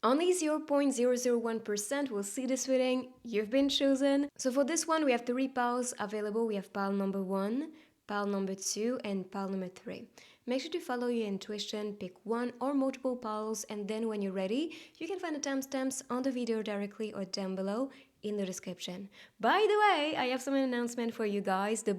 Only 0.001% will see this reading. You've been chosen. So for this one, we have three piles available. We have pile number 1, pile number 2, and pile number 3. Make sure to follow your intuition, pick one or multiple piles, and then when you're ready, you can find the timestamps on the video directly or down below in the description. By the way, I have some announcement for you guys. The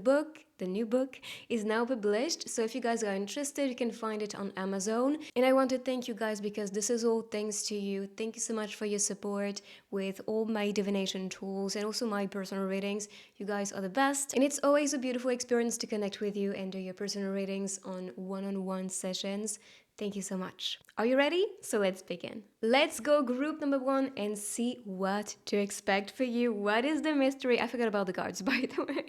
new book, is now published. So if you guys are interested, you can find it on Amazon. And I want to thank you guys because this is all thanks to you. Thank you so much for your support with all my divination tools and also my personal readings. You guys are the best. And it's always a beautiful experience to connect with you and do your personal readings on one-on-one sessions. Thank you so much. Are you ready? So let's begin. Let's go group number 1 and see what to expect for you. What is the mystery? I forgot about the cards, by the way,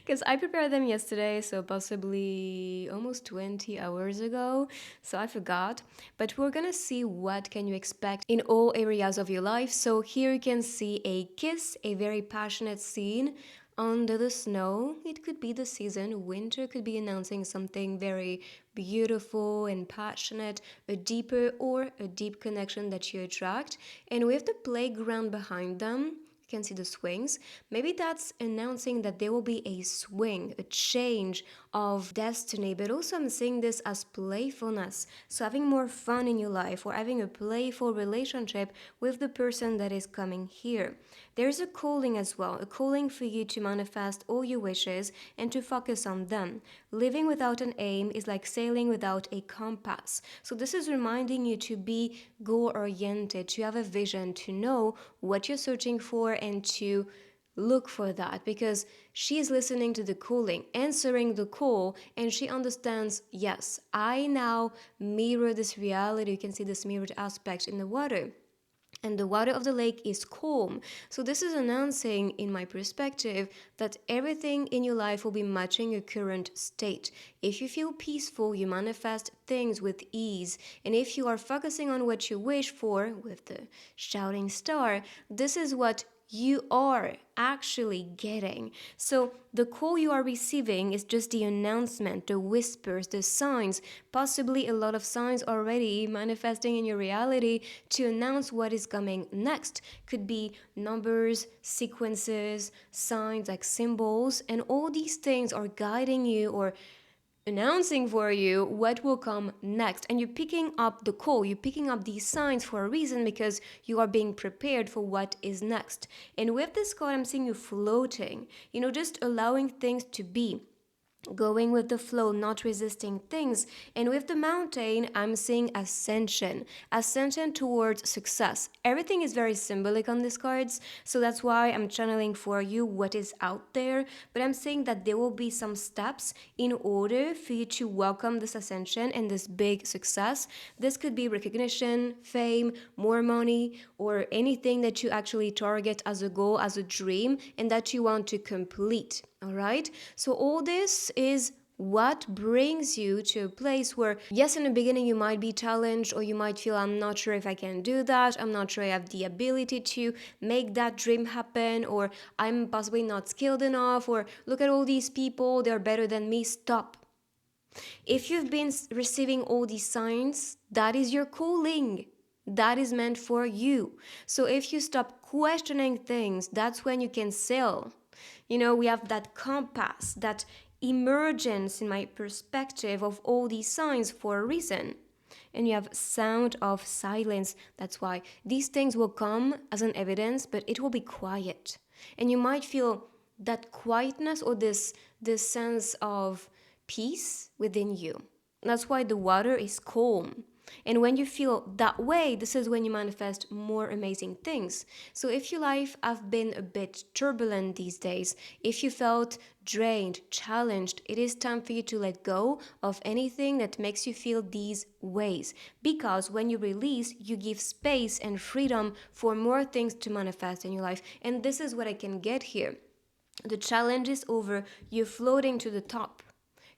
because I prepared them yesterday, so possibly almost 20 hours ago, so I forgot. But we're gonna see what can you expect in all areas of your life. So here you can see a kiss, a very passionate scene under the snow. It could be the season. Winter could be announcing something very beautiful and passionate, a deeper or a deep connection that you attract. And with the playground behind them, you can see the swings. Maybe that's announcing that there will be a swing, a change of destiny. But also I'm seeing this as playfulness. So having more fun in your life or having a playful relationship with the person that is coming here. There's a calling as well, a calling for you to manifest all your wishes and to focus on them. Living without an aim is like sailing without a compass. So this is reminding you to be goal-oriented, to have a vision, to know what you're searching for and to look for that, because she is listening to the calling, answering the call, and she understands, yes, I now mirror this reality. You can see this mirrored aspect in the water. And the water of the lake is calm. So this is announcing, in my perspective, that everything in your life will be matching your current state. If you feel peaceful, you manifest things with ease. And if you are focusing on what you wish for, with the shouting star, this is what you are actually getting. So the call you are receiving is just the announcement, the whispers, the signs, possibly a lot of signs already manifesting in your reality to announce what is coming next. Could be numbers, sequences, signs like symbols, and all these things are guiding you or announcing for you what will come next. And you're picking up the call, you're picking up these signs for a reason, because you are being prepared for what is next. And with this card, I'm seeing you floating, just allowing things to be, going with the flow, not resisting things. And with the mountain, I'm seeing ascension towards success. Everything is very symbolic on these cards, so that's why I'm channeling for you what is out there. But I'm saying that there will be some steps in order for you to welcome this ascension and this big success. This could be recognition, fame, more money, or anything that you actually target as a goal, as a dream, and that you want to complete. All right, so all this is what brings you to a place where, yes, in the beginning you might be challenged, or you might feel, I'm not sure if I can do that, I'm not sure I have the ability to make that dream happen, or I'm possibly not skilled enough, or look at all these people, they're better than me. Stop. If you've been receiving all these signs, that is your calling. That is meant for you. So if you stop questioning things, that's when you can sail. We have that compass, that emergence, in my perspective, of all these signs for a reason. And you have sound of silence. That's why these things will come as an evidence, but it will be quiet. And you might feel that quietness or this sense of peace within you. That's why the water is calm. And when you feel that way, this is when you manifest more amazing things. So if your life have been a bit turbulent these days, if you felt drained, challenged, it is time for you to let go of anything that makes you feel these ways. Because when you release, you give space and freedom for more things to manifest in your life. And this is what I can get here. The challenge is over. You're floating to the top.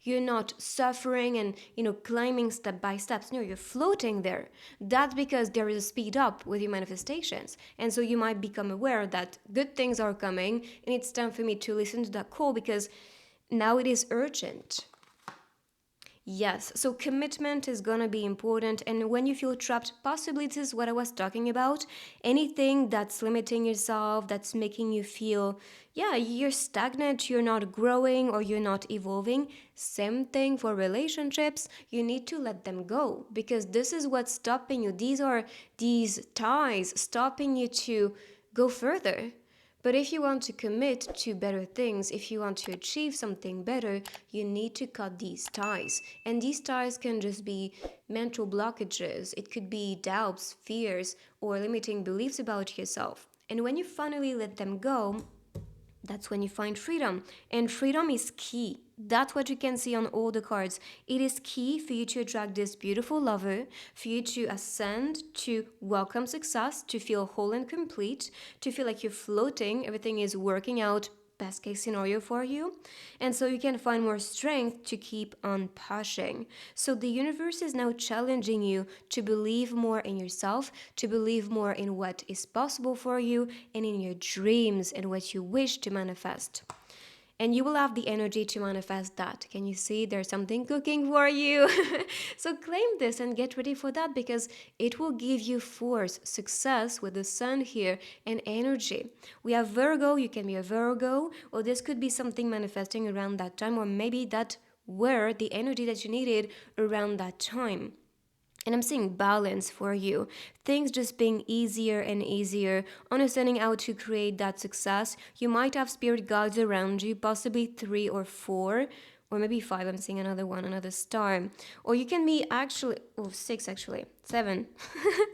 You're not suffering and, climbing step by steps. No, you're floating there. That's because there is a speed up with your manifestations. And so you might become aware that good things are coming, and it's time for me to listen to that call, because now it is urgent. Yes, so commitment is gonna be important. And when you feel trapped, possibly this is what I was talking about. Anything that's limiting yourself, that's making you feel, yeah, you're stagnant, you're not growing, or you're not evolving. Same thing for relationships. You need to let them go because this is what's stopping you. These are these ties stopping you to go further. But if you want to commit to better things, if you want to achieve something better, you need to cut these ties. And these ties can just be mental blockages, it could be doubts, fears, or limiting beliefs about yourself. And when you finally let them go, that's when you find freedom. And freedom is key. That's what you can see on all the cards. It is key for you to attract this beautiful lover, for you to ascend, to welcome success, to feel whole and complete, to feel like you're floating, everything is working out best case scenario for you. And so you can find more strength to keep on pushing. So the universe is now challenging you to believe more in yourself, to believe more in what is possible for you and in your dreams and what you wish to manifest. And you will have the energy to manifest that. Can you see there's something cooking for you? So claim this and get ready for that because it will give you force, success with the sun here, and energy. We have Virgo, you can be a Virgo, or this could be something manifesting around that time, or maybe that were the energy that you needed around that time. And I'm seeing balance for you. Things just being easier and easier, understanding how to create that success. You might have spirit guides around you, possibly 3 or 4, or maybe 5. I'm seeing another one, another star. Or you can be actually, 6 actually, 7.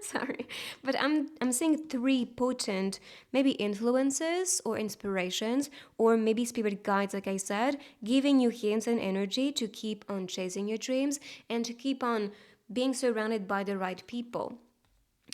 Sorry. But I'm seeing 3 potent, maybe influences or inspirations, or maybe spirit guides, like I said, giving you hints and energy to keep on chasing your dreams and to keep on being surrounded by the right people.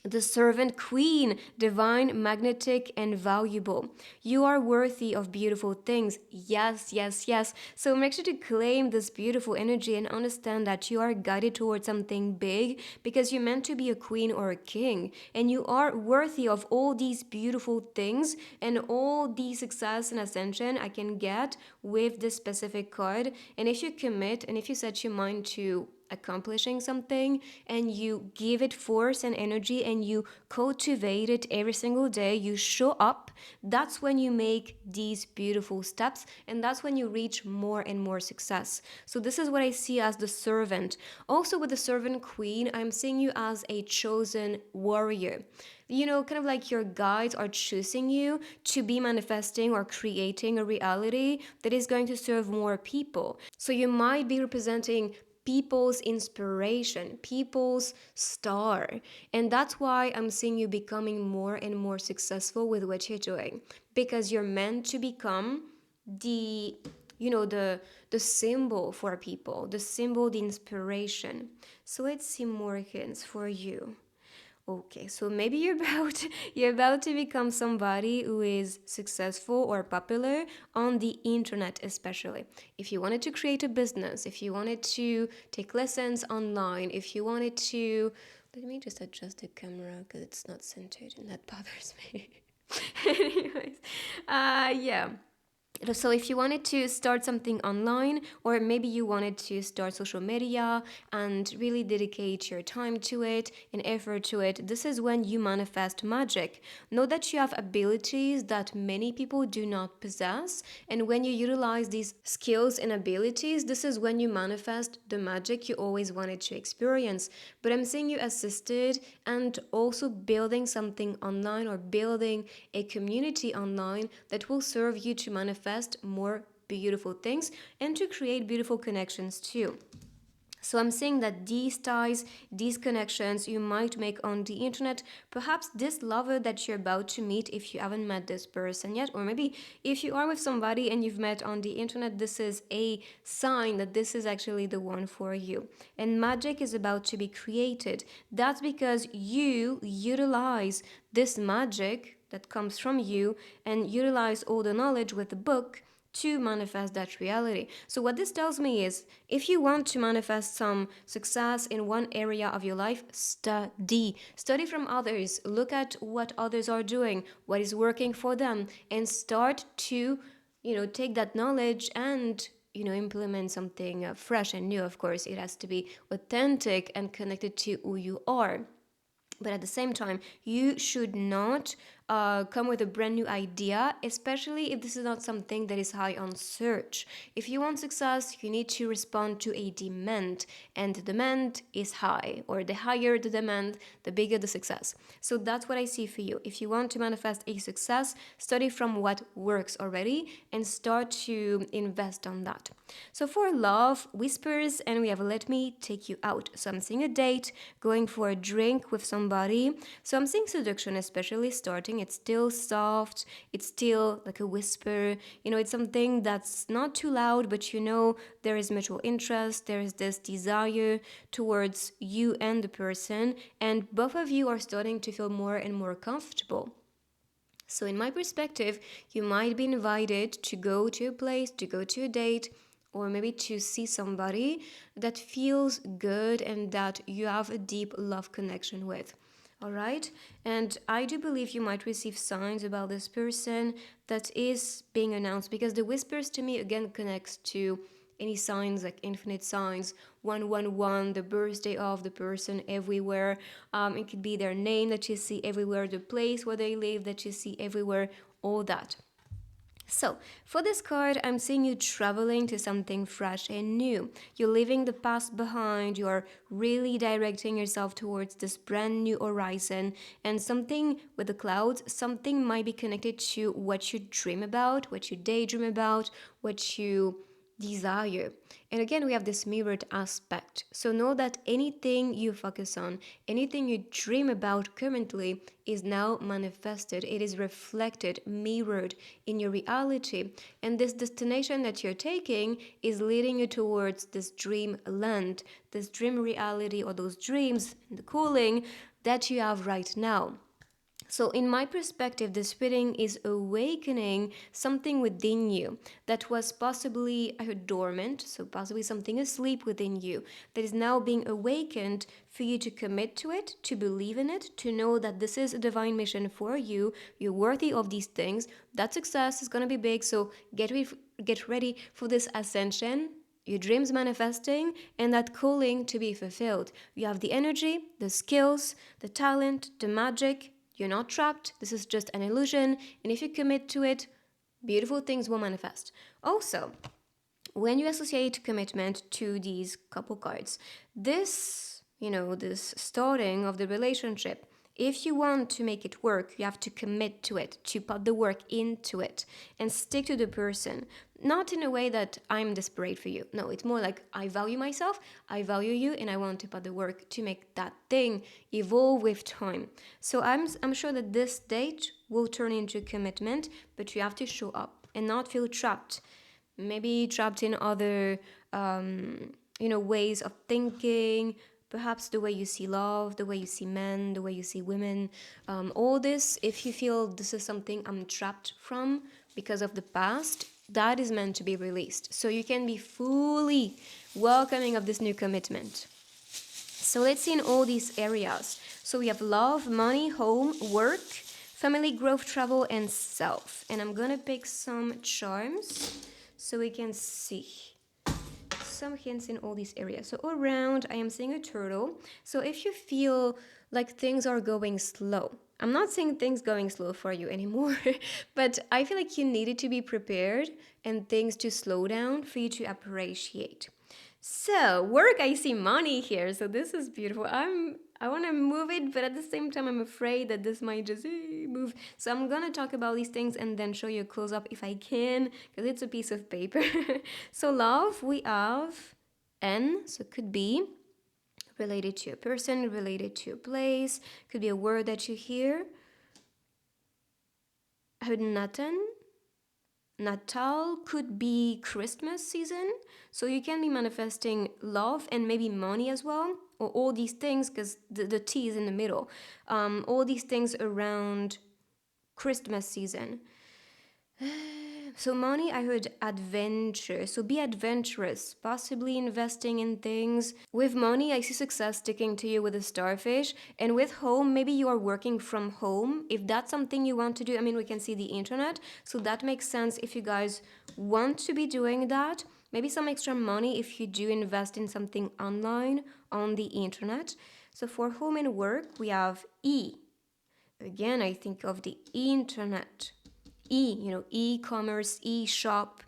The servant queen, divine, magnetic, and valuable. You are worthy of beautiful things. Yes, yes, yes. So make sure to claim this beautiful energy and understand that you are guided towards something big because you're meant to be a queen or a king. And you are worthy of all these beautiful things and all the success and ascension I can get with this specific card. And if you commit and if you set your mind to accomplishing something and you give it force and energy and you cultivate it every single day, you show up, that's when you make these beautiful steps and that's when you reach more and more success. So this is what I see as the servant. Also with the servant queen, I'm seeing you as a chosen warrior. You know, kind of like your guides are choosing you to be manifesting or creating a reality that is going to serve more people. So you might be representing people's inspiration, people's star. And that's why I'm seeing you becoming more and more successful with what you're doing because you're meant to become the the symbol for people, the symbol, the inspiration. So let's see more hints for you. Okay, so maybe you're about to become somebody who is successful or popular on the internet, especially. If you wanted to create a business, if you wanted to take lessons online, if you wanted to, let me just adjust the camera because it's not centered and that bothers me. Anyways, yeah. So if you wanted to start something online or maybe you wanted to start social media and really dedicate your time to it and effort to it, this is when you manifest magic. Know that you have abilities that many people do not possess, and when you utilize these skills and abilities, this is when you manifest the magic you always wanted to experience. But I'm seeing you assisted and also building something online or building a community online that will serve you to manifest more beautiful things and to create beautiful connections too. So I'm saying that these ties, these connections you might make on the internet, perhaps this lover that you're about to meet if you haven't met this person yet, or maybe if you are with somebody and you've met on the internet, this is a sign that this is actually the one for you. And magic is about to be created. That's because you utilize this magic that comes from you and utilize all the knowledge with the book to manifest that reality. So what this tells me is if you want to manifest some success in one area of your life, study. Study from others. Look at what others are doing, what is working for them, and start to, take that knowledge and implement something fresh and new. Of course, it has to be authentic and connected to who you are. But at the same time, you should not come with a brand new idea, especially if this is not something that is high on search. If you want success, you need to respond to a demand, and the demand is high, or the higher the demand, the bigger the success. So that's what I see for you. If you want to manifest a success, study from what works already and start to invest on that. So for love, whispers, and we have let me take you out. So I'm seeing a date, going for a drink with somebody. So I'm seeing seduction, especially starting. It's still soft. It's still like a whisper. It's something that's not too loud, but there is mutual interest. There is this desire towards you and the person, and both of you are starting to feel more and more comfortable. So in my perspective, you might be invited to go to a place, to go to a date, or maybe to see somebody that feels good and that you have a deep love connection with. All right? And I do believe you might receive signs about this person that is being announced, because the whispers to me again connects to any signs like infinite signs, 111, the birthday of the person everywhere. It could be their name that you see everywhere, the place where they live that you see everywhere, all that. So, for this card, I'm seeing you traveling to something fresh and new. You're leaving the past behind, you're really directing yourself towards this brand new horizon, and something with the clouds, something might be connected to what you dream about, what you daydream about, what you desire. And again, we have this mirrored aspect. So know that anything you focus on, anything you dream about currently is now manifested. It is reflected, mirrored in your reality. And this destination that you're taking is leading you towards this dream land, this dream reality, or those dreams and the calling that you have right now. So, in my perspective, this reading is awakening something within you that was possibly dormant, so possibly something asleep within you that is now being awakened for you to commit to it, to believe in it, to know that this is a divine mission for you. You're worthy of these things. That success is going to be big, so get ready for this ascension, your dreams manifesting, and that calling to be fulfilled. You have the energy, the skills, the talent, the magic. You're not trapped. This is just an illusion. And if you commit to it, beautiful things will manifest. Also, when you associate commitment to these couple cards, this starting of the relationship, if you want to make it work, you have to commit to it, to put the work into it and stick to the person. Not in a way that I'm desperate for you. No, it's more like I value myself, I value you, and I want to put the work to make that thing evolve with time. So I'm sure that this date will turn into commitment, but you have to show up and not feel trapped. Maybe trapped in other ways of thinking, perhaps the way you see love, the way you see men, the way you see women. All this, if you feel this is something I'm trapped from because of the past, that is meant to be released. So you can be fully welcoming of this new commitment. So let's see in all these areas. So we have love, money, home, work, family, growth, travel, and self. And I'm going to pick some charms so we can see some hints in all these areas. So around, I am seeing a turtle. So if you feel like things are going slow, I'm not saying things going slow for you anymore, but I feel like you needed to be prepared and things to slow down for you to appreciate. So work, I see money here. So this is beautiful. I want to move it, but at the same time, I'm afraid that this might just move. So I'm going to talk about these things and then show you a close-up if I can, because it's a piece of paper. So love, we have N, so it could be related to a person, related to a place, could be a word that you hear. Nathan, Natal could be Christmas season, so you can be manifesting love and maybe money as well, or all these things, because the T is in the middle. All these things around Christmas season. So money, I heard adventure. So be adventurous, possibly investing in things. With money, I see success sticking to you with a starfish. And with home, maybe you are working from home. If that's something you want to do, we can see the internet. So that makes sense if you guys want to be doing that. Maybe some extra money if you do invest in something online on the internet. So for home and work, we have E. Again, I think of the internet. E-commerce, e-shop,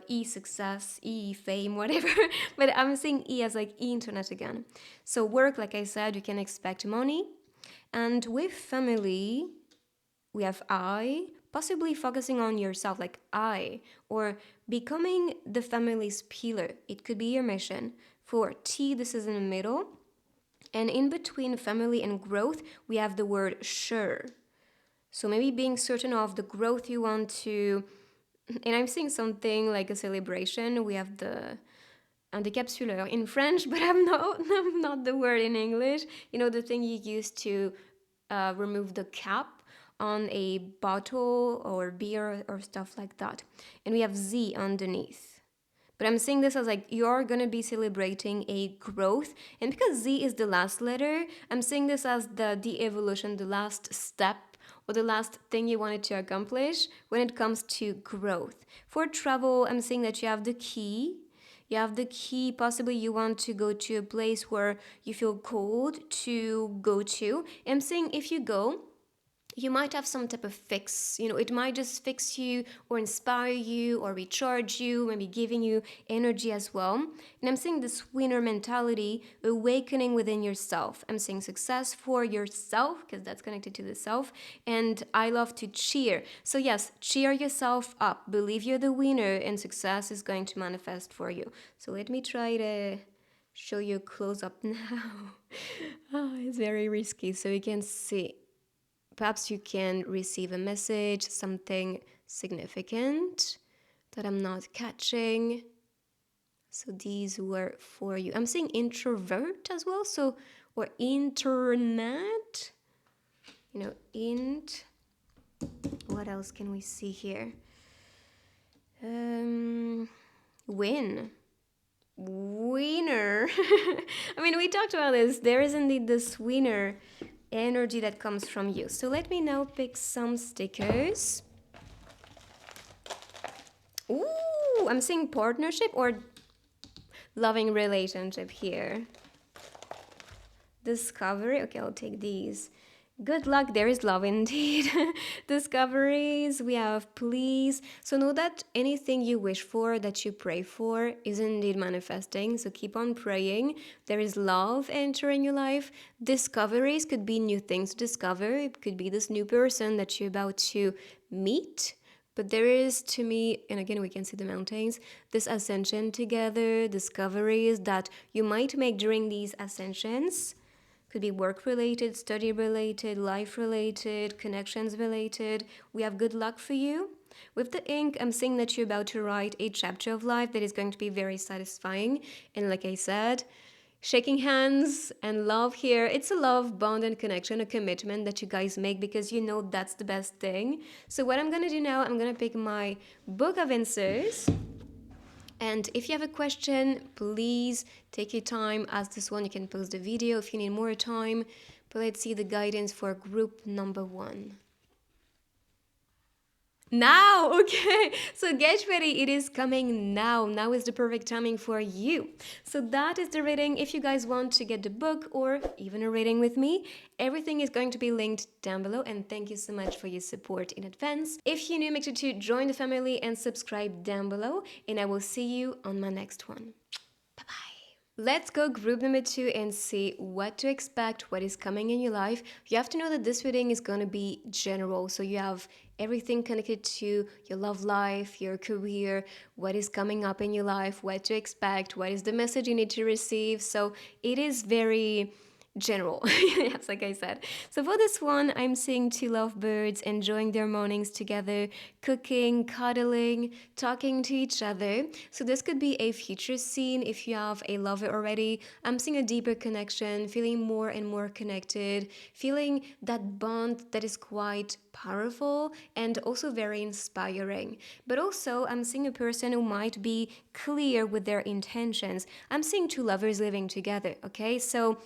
e-success, e-fame, whatever. But I'm saying E as like internet again. So work, like I said, you can expect money. And with family, we have I, possibly focusing on yourself, like I, or becoming the family's pillar. It could be your mission. For T, this is in the middle. And in between family and growth, we have the word sure. So maybe being certain of the growth you want to, and I'm seeing something like a celebration. We have the un décapsuleur in French, but I'm not the word in English. You know, the thing you use to remove the cap on a bottle or beer or stuff like that. And we have Z underneath. But I'm saying this as like you're gonna be celebrating a growth, and because Z is the last letter, I'm saying this as the evolution, the last step or the last thing you wanted to accomplish when it comes to growth. For travel, I'm saying that you have the key. You have the key, possibly you want to go to a place where you feel called to go to. I'm saying if you go, you might have some type of fix. It might just fix you or inspire you or recharge you, maybe giving you energy as well. And I'm saying this winner mentality, awakening within yourself. I'm saying success for yourself because that's connected to the self. And I love to cheer. So yes, cheer yourself up. Believe you're the winner and success is going to manifest for you. So let me try to show you a close up now. It's very risky so you can see. Perhaps you can receive a message, something significant that I'm not catching. So these were for you. I'm saying introvert as well, or internet. Int. What else can we see here? Win. Winner. I mean, we talked about this. There is indeed this winner energy that comes from you. So let me now pick some stickers. Ooh, I'm seeing partnership or loving relationship here. Discovery. Okay, I'll take these. Good luck, there is love indeed. Discoveries, we have please. So know that anything you wish for, that you pray for, is indeed manifesting. So keep on praying. There is love entering your life. Discoveries could be new things to discover. It could be this new person that you're about to meet. But there is, to me, and again, we can see the mountains, this ascension together, discoveries that you might make during these ascensions. Could be work related, study related, life related, connections related. We have good luck for you. With the ink, I'm saying that you're about to write a chapter of life that is going to be very satisfying. And like I said, shaking hands and love here. It's a love, bond, and connection, a commitment that you guys make because you know that's the best thing. So what I'm going to do now, I'm going to pick my book of answers. And if you have a question, please take your time, ask this one. You can pause the video if you need more time. But let's see the guidance for group number 1. Now, okay, so get ready, it is coming now. Now is the perfect timing for you. So that is the reading. If you guys want to get the book or even a reading with me, everything is going to be linked down below, and thank you so much for your support in advance. If you're new, make sure to join the family and subscribe down below, and I will see you on my next one. Let's go group number 2 and see what to expect, what is coming in your life. You have to know that this reading is going to be general. So you have everything connected to your love life, your career, what is coming up in your life, what to expect, what is the message you need to receive. So it is very general. Yes, like I said. So for this one, I'm seeing 2 lovebirds enjoying their mornings together, cooking, cuddling, talking to each other. So this could be a future scene if you have a lover already. I'm seeing a deeper connection, feeling more and more connected, feeling that bond that is quite powerful and also very inspiring. But also, I'm seeing a person who might be clear with their intentions. I'm seeing 2 lovers living together, okay? So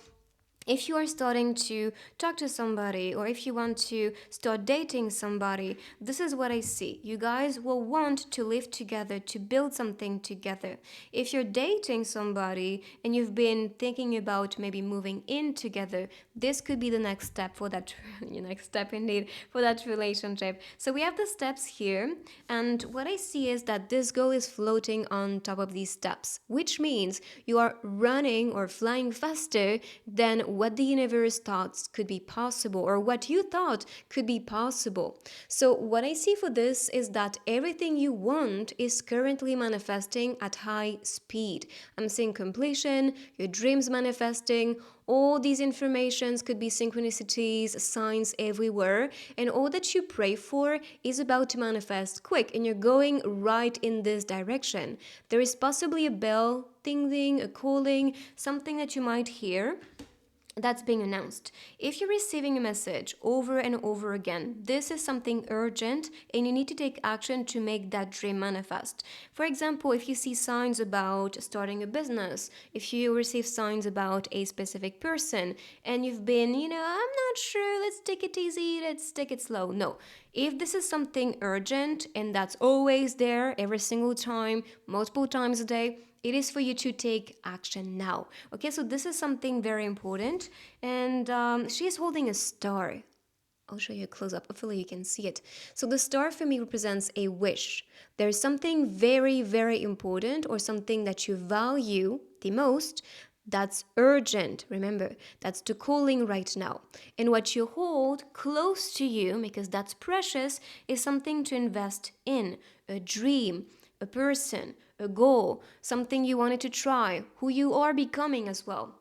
If you are starting to talk to somebody or if you want to start dating somebody, this is what I see. You guys will want to live together, to build something together. If you're dating somebody and you've been thinking about maybe moving in together, this could be the next step for that next step indeed for that relationship. So we have the steps here, and what I see is that this goal is floating on top of these steps, which means you are running or flying faster than what the universe thought could be possible or what you thought could be possible. So, what I see for this is that everything you want is currently manifesting at high speed. I'm seeing completion, your dreams manifesting. All these informations could be synchronicities, signs everywhere, and all that you pray for is about to manifest quick, and you're going right in this direction. There is possibly a bell, ding ding, a calling, something that you might hear that's being announced. If you're receiving a message over and over again, this is something urgent and you need to take action to make that dream manifest. For example, if you see signs about starting a business, if you receive signs about a specific person and you've been, I'm not sure, let's take it easy, let's take it slow. No. If this is something urgent and that's always there every single time, multiple times a day, it is for you to take action now. Okay, so this is something very important. And she is holding a star. I'll show you a close up. Hopefully, you can see it. So, the star for me represents a wish. There's something very, very important or something that you value the most that's urgent. Remember, that's the calling right now. And what you hold close to you, because that's precious, is something to invest in, a dream, a person, a goal, something you wanted to try, who you are becoming as well.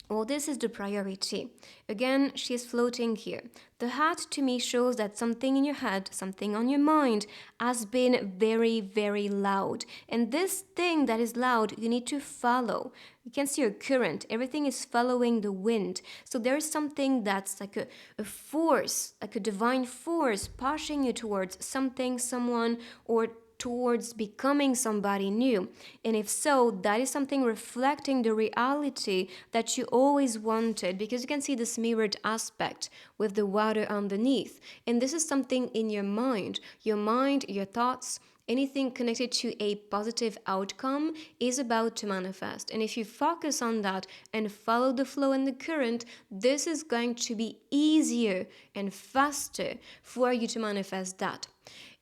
Well, this is the priority. Again, she is floating here. The hat to me shows that something in your head, something on your mind, has been very, very loud. And this thing that is loud, you need to follow. You can see your current. Everything is following the wind. So there is something that's like a force, like a divine force pushing you towards something, someone, or towards becoming somebody new? And if so, that is something reflecting the reality that you always wanted, because you can see this mirrored aspect with the water underneath. And this is something in your mind, your thoughts. Anything connected to a positive outcome is about to manifest. And if you focus on that and follow the flow and the current, this is going to be easier and faster for you to manifest that.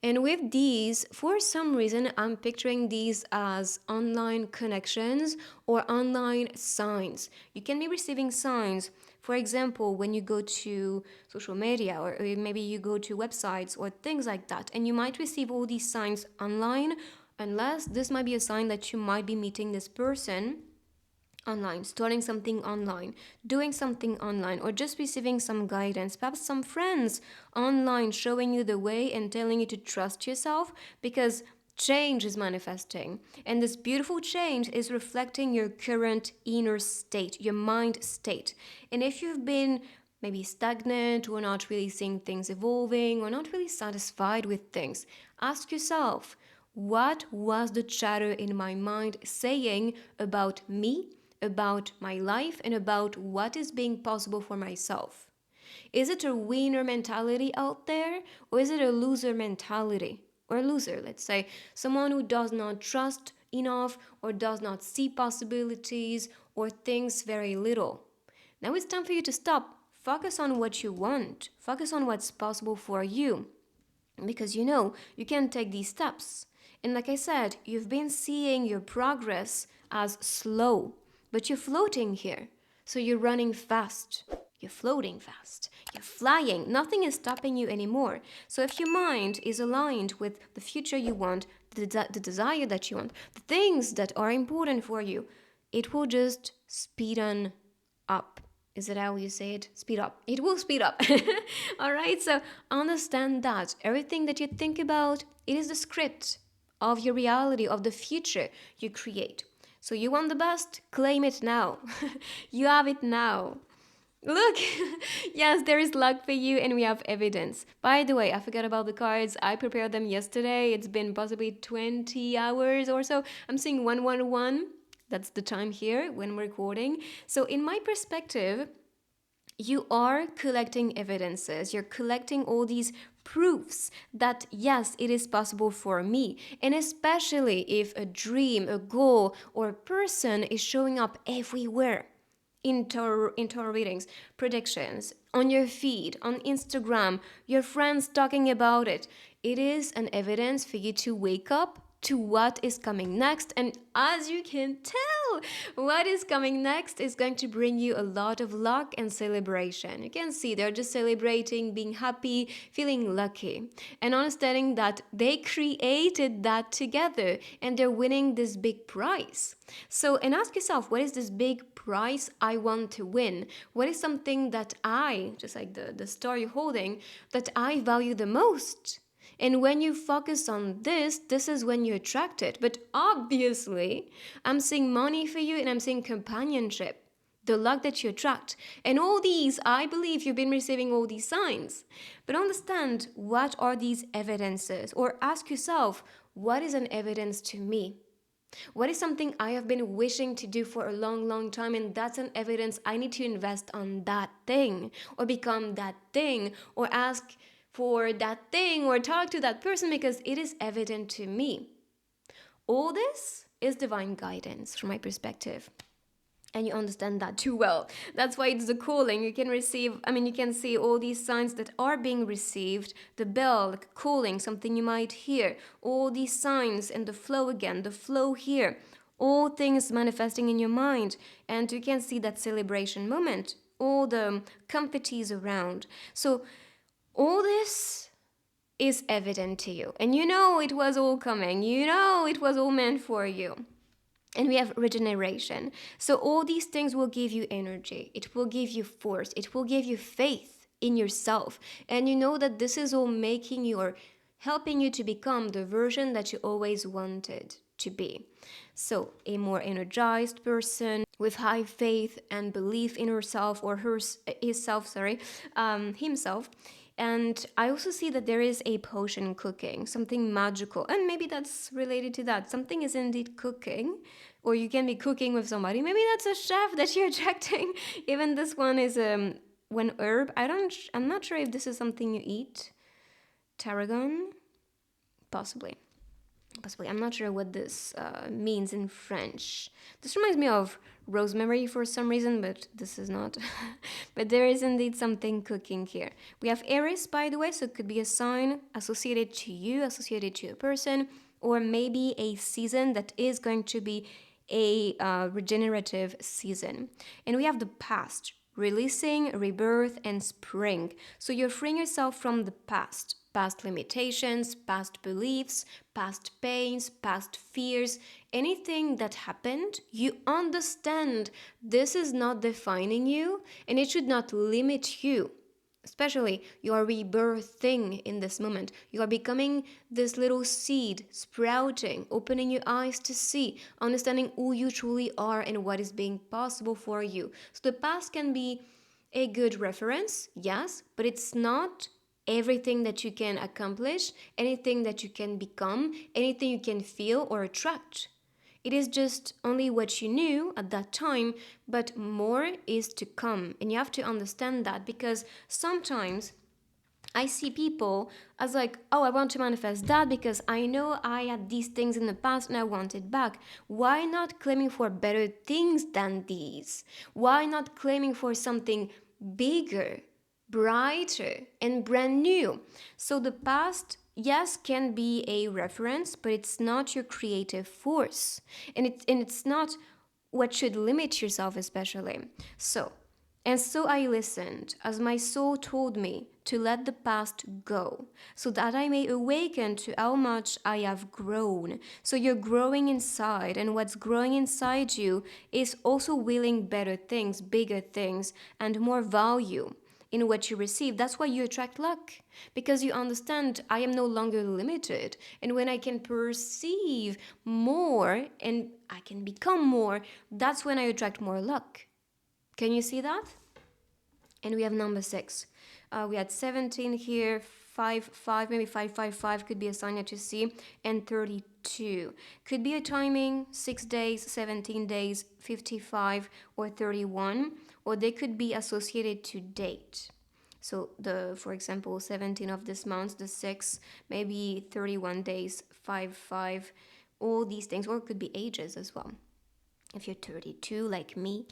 And with these, for some reason, I'm picturing these as online connections or online signs. You can be receiving signs. For example, when you go to social media or maybe you go to websites or things like that, and you might receive all these signs online, unless this might be a sign that you might be meeting this person online, starting something online, doing something online, or just receiving some guidance, perhaps some friends online showing you the way and telling you to trust yourself, because change is manifesting. And this beautiful change is reflecting your current inner state, your mind state. And if you've been maybe stagnant or not really seeing things evolving or not really satisfied with things, ask yourself, what was the chatter in my mind saying about me, about my life, and about what is being possible for myself? Is it a winner mentality out there, or is it a loser mentality? Or a loser, let's say, someone who does not trust enough or does not see possibilities or thinks very little. Now it's time for you to stop. Focus on what you want. Focus on what's possible for you. Because you can take these steps. And like I said, you've been seeing your progress as slow, but you're floating here. So you're running fast. You're floating fast. You're flying. Nothing is stopping you anymore. So if your mind is aligned with the future you want, the desire that you want, the things that are important for you, it will just speed on up. Is that how you say it? Speed up. It will speed up. All right. So understand that everything that you think about, it is the script of your reality, of the future you create. So you want the best? Claim it now. You have it now. Look, yes, there is luck for you, and we have evidence. By the way, I forgot about the cards. I prepared them yesterday. It's been possibly 20 hours or so. I'm seeing 111. That's the time here when we're recording. So in my perspective, you are collecting evidences. You're collecting all these proofs that yes, it is possible for me. And especially if a dream, a goal, or a person is showing up everywhere in tarot readings, predictions, on your feed, on Instagram, your friends talking about it. It is an evidence for you to wake up to what is coming next. And as you can tell, what is coming next is going to bring you a lot of luck and celebration. You can see they're just celebrating, being happy, feeling lucky, and understanding that they created that together and they're winning this big prize. So, and ask yourself, what is this big prize I want to win? What is something that I, just like the star you're holding, that I value the most? And when you focus on this is when you attract it. But obviously, I'm seeing money for you and I'm seeing companionship, the luck that you attract. And all these, I believe you've been receiving all these signs. But understand, what are these evidences? Or ask yourself, what is an evidence to me? What is something I have been wishing to do for a long, long time, and that's an evidence I need to invest on that thing, or become that thing, or ask for that thing, or talk to that person because it is evident to me. All this is divine guidance from my perspective. And you understand that too well. That's why it's the calling. You can receive, you can see all these signs that are being received, the bell, like calling, something you might hear, all these signs, and the flow again, the flow here, all things manifesting in your mind. And you can see that celebration moment, all the confettis around. So all this is evident to you. And you know it was all coming. You know it was all meant for you. And we have regeneration. So all these things will give you energy. It will give you force. It will give you faith in yourself. And you know that this is all making you or helping you to become the version that you always wanted to be. So a more energized person with high faith and belief in herself or himself. And I also see that there is a potion cooking, something magical. And maybe that's related to that. Something is indeed cooking, or you can be cooking with somebody. Maybe that's a chef that you're attracting. Even this one is one herb. I'm not sure if this is something you eat. Tarragon? Possibly. I'm not sure what this means in French. This reminds me of rosemary for some reason, but this is not. But there is indeed something cooking here. We have Aries, by the way, so it could be a sign associated to you, associated to a person, or maybe a season that is going to be a regenerative season. And we have the past, releasing, rebirth, and spring. So you're freeing yourself from the past limitations, past beliefs, past pains, past fears, anything that happened. You understand this is not defining you and it should not limit you. Especially, you are rebirthing in this moment. You are becoming this little seed, sprouting, opening your eyes to see, understanding who you truly are and what is being possible for you. So the past can be a good reference, yes, but it's not everything that you can accomplish, anything that you can become, anything you can feel or attract. It is just only what you knew at that time, but more is to come. And you have to understand that, because sometimes I see people as like, oh, I want to manifest that because I know I had these things in the past and I want it back. Why not claiming for better things than these? Why not claiming for something bigger, brighter, and brand new? So the past, yes, can be a reference, but it's not your creative force. And it's not what should limit yourself, especially. So I listened as my soul told me to let the past go, so that I may awaken to how much I have grown. So you're growing inside, and what's growing inside you is also willing better things, bigger things, and more value in what you receive. That's why you attract luck, because you understand I am no longer limited. And when I can perceive more and I can become more, that's when I attract more luck. Can you see that? And we have number 6. We had 17 here, 5, maybe 555 could be a sign that you see, and 32 could be a timing, 6 days, 17 days, 55 or 31, or they could be associated to date. So for example, 17 of this month, the 6, maybe 31 days, 5, all these things, or it could be ages as well. If you're 32 like me,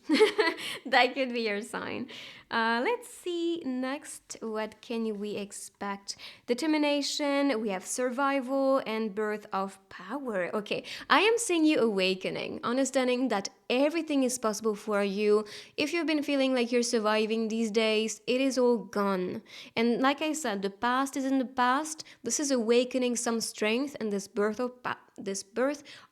that could be your sign. Let's see next, what can we expect? Determination, we have survival and birth of power. Okay, I am seeing you awakening, understanding that everything is possible for you. If you've been feeling like you're surviving these days, it is all gone. And like I said, the past is in the past. This is awakening some strength and this birth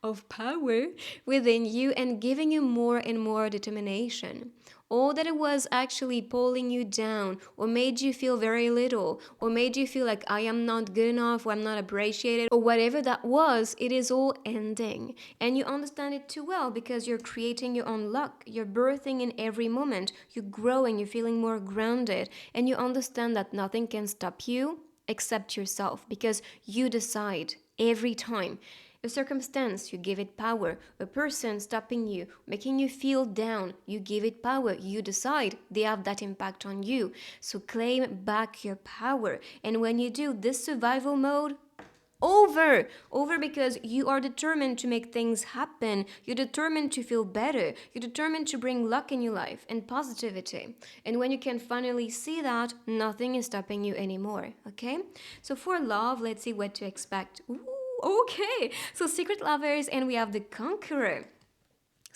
of power within you and giving you more and more determination. All that it was actually pulling you down or made you feel very little or made you feel like I am not good enough or I'm not appreciated or whatever that was, it is all ending. And you understand it too well because you're creating your own luck. You're birthing in every moment. You're growing, you're feeling more grounded, and you understand that nothing can stop you except yourself because you decide every time. A circumstance, you give it power. A person stopping you, making you feel down, you give it power. You decide they have that impact on you. So claim back your power. And when you do this survival mode, over because you are determined to make things happen. You're determined to feel better. You're determined to bring luck in your life and positivity. And when you can finally see that, nothing is stopping you anymore. Okay? So for love, let's see what to expect. Ooh, okay. So secret lovers, and we have the conqueror.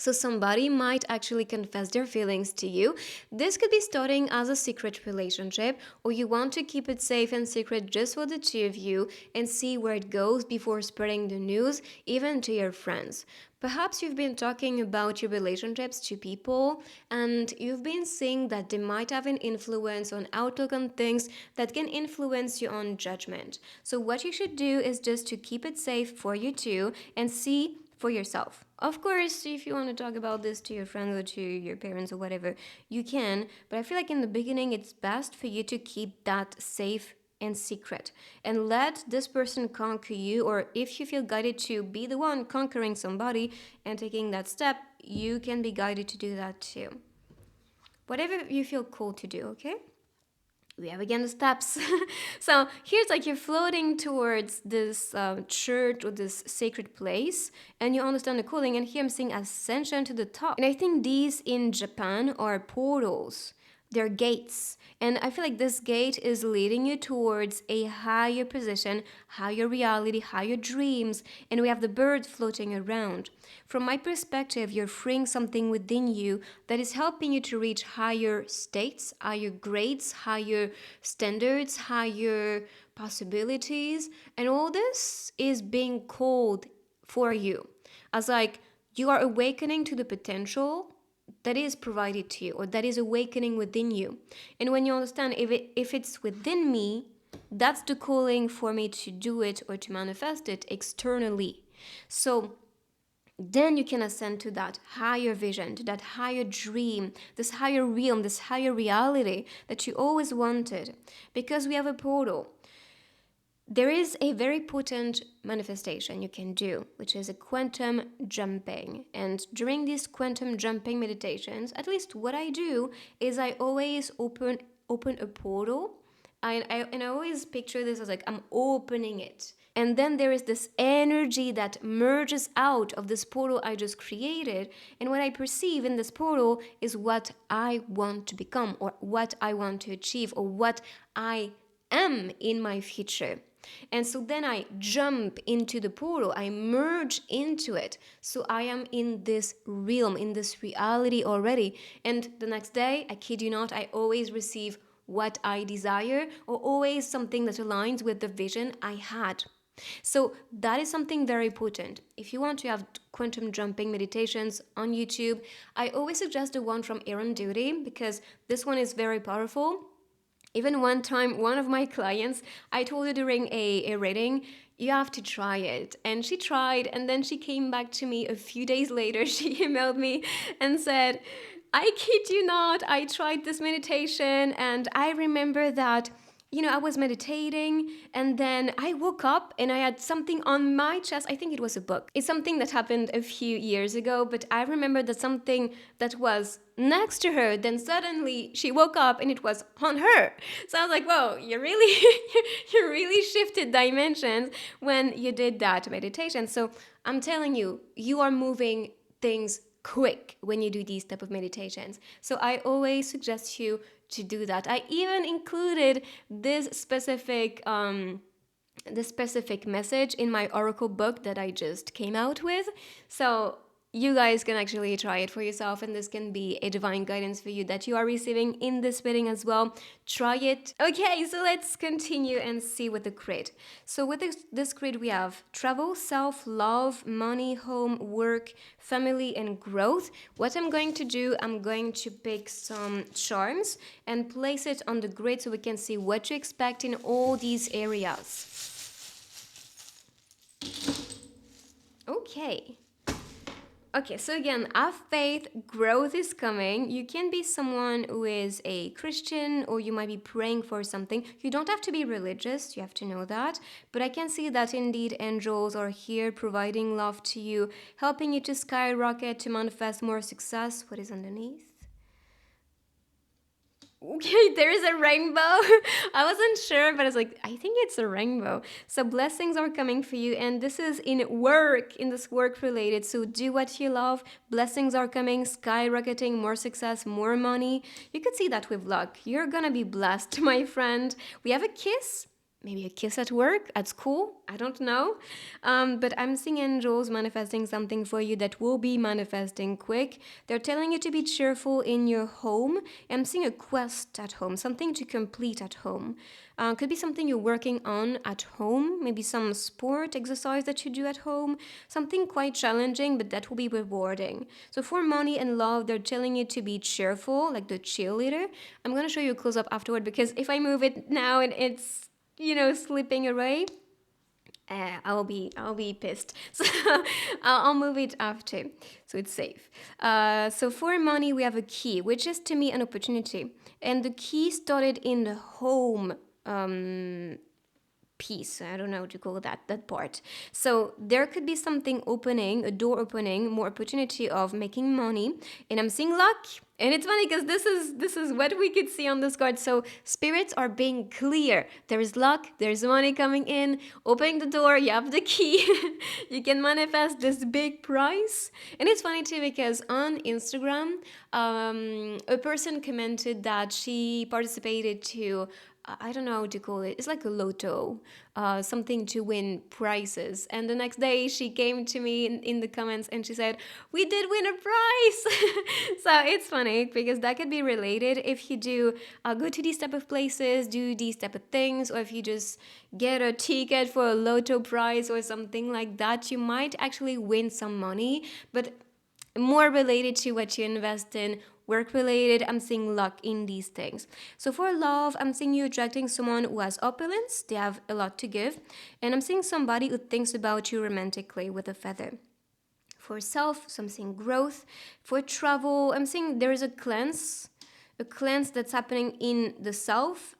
So somebody might actually confess their feelings to you. This could be starting as a secret relationship, or you want to keep it safe and secret just for the two of you and see where it goes before spreading the news, even to your friends. Perhaps you've been talking about your relationships to people and you've been seeing that they might have an influence on outlook on things that can influence you on judgment. So what you should do is just to keep it safe for you two and see for yourself. Of course, if you want to talk about this to your friends or to your parents or whatever, you can, but I feel like in the beginning it's best for you to keep that safe and secret and let this person conquer you, or if you feel guided to be the one conquering somebody and taking that step, you can be guided to do that too. Whatever you feel called to do, okay? We have again the steps. So here's like you're floating towards this church or this sacred place, and you understand the calling. And here I'm seeing ascension to the top. And I think these in Japan are portals. They're gates. And I feel like this gate is leading you towards a higher position, higher reality, higher dreams. And we have the bird floating around. From my perspective, you're freeing something within you that is helping you to reach higher states, higher grades, higher standards, higher possibilities. And all this is being called for you. As like you are awakening to the potential that is provided to you or that is awakening within you. And when you understand if it's within me, that's the calling for me to do it or to manifest it externally. So then you can ascend to that higher vision, to that higher dream, this higher realm, this higher reality that you always wanted. Because we have a portal. There is a very potent manifestation you can do, which is a quantum jumping. And during these quantum jumping meditations, at least what I do is I always open a portal. And I always picture this as like I'm opening it. And then there is this energy that merges out of this portal I just created. And what I perceive in this portal is what I want to become or what I want to achieve or what I am in my future. And so then I jump into the portal, I merge into it. So I am in this realm, in this reality already. And the next day, I kid you not, I always receive what I desire or always something that aligns with the vision I had. So that is something very important. If you want to have quantum jumping meditations on YouTube, I always suggest the one from Aaron Duty because this one is very powerful. Even one time, one of my clients, I told her during a reading, you have to try it. And she tried, and then she came back to me a few days later. She emailed me and said, I kid you not, I tried this meditation, and I remember that I was meditating and then I woke up and I had something on my chest. I think it was a book. It's something that happened a few years ago, but I remember that something that was next to her, then suddenly she woke up and it was on her. So I was like, whoa, you really, you really shifted dimensions when you did that meditation. So I'm telling you, you are moving things quick when you do these type of meditations. So I always suggest you to do that. I even included this specific message in my oracle book that I just came out with. So you guys can actually try it for yourself, and this can be a divine guidance for you that you are receiving in this reading as well. Try it. Okay, so let's continue and see with the grid. So with this grid, we have travel, self, love, money, home, work, family, and growth. What I'm going to do, I'm going to pick some charms and place it on the grid so we can see what to expect in all these areas. Okay, so again, have faith, growth is coming. You can be someone who is a Christian, or you might be praying for something. You don't have to be religious, you have to know that. But I can see that indeed angels are here providing love to you, helping you to skyrocket, to manifest more success. What is underneath? Okay, there is a rainbow. I wasn't sure, but I was like, I think it's a rainbow. So blessings are coming for you, and this is in work, in this work related. So do what you love. Blessings are coming, skyrocketing, more success, more money. You could see that with luck. You're gonna be blessed, my friend. We have a kiss. Maybe a kiss at work, at school, I don't know. But I'm seeing angels manifesting something for you that will be manifesting quick. They're telling you to be cheerful in your home. I'm seeing a quest at home, something to complete at home. Could be something you're working on at home, maybe some sport exercise that you do at home, something quite challenging, but that will be rewarding. So for money and love, they're telling you to be cheerful, like the cheerleader. I'm going to show you a close up afterward, because if I move it now and it's slipping away, I'll be pissed. So I'll move it after, so it's safe. So for money, we have a key, which is to me an opportunity, and the key started in the home piece. I don't know what you call that part. So there could be something opening, a door opening, more opportunity of making money, and I'm seeing luck. And it's funny because this is what we could see on this card. So spirits are being clear. There is luck, there's money coming in, opening the door, you have the key. You can manifest this big prize. And it's funny too because on Instagram, a person commented that she participated to, I don't know what to call it. It's like a lotto, something to win prizes. And the next day she came to me in the comments and she said, "We did win a prize." So it's funny because that could be related if you do go to these type of places, do these type of things, or if you just get a ticket for a lotto prize or something like that, you might actually win some money. But more related to what you invest in, work related, I'm seeing luck in these things. So for love, I'm seeing you attracting someone who has opulence, they have a lot to give, and I'm seeing somebody who thinks about you romantically with a feather. For self, so I'm seeing growth. For travel, I'm seeing there is a cleanse that's happening in the self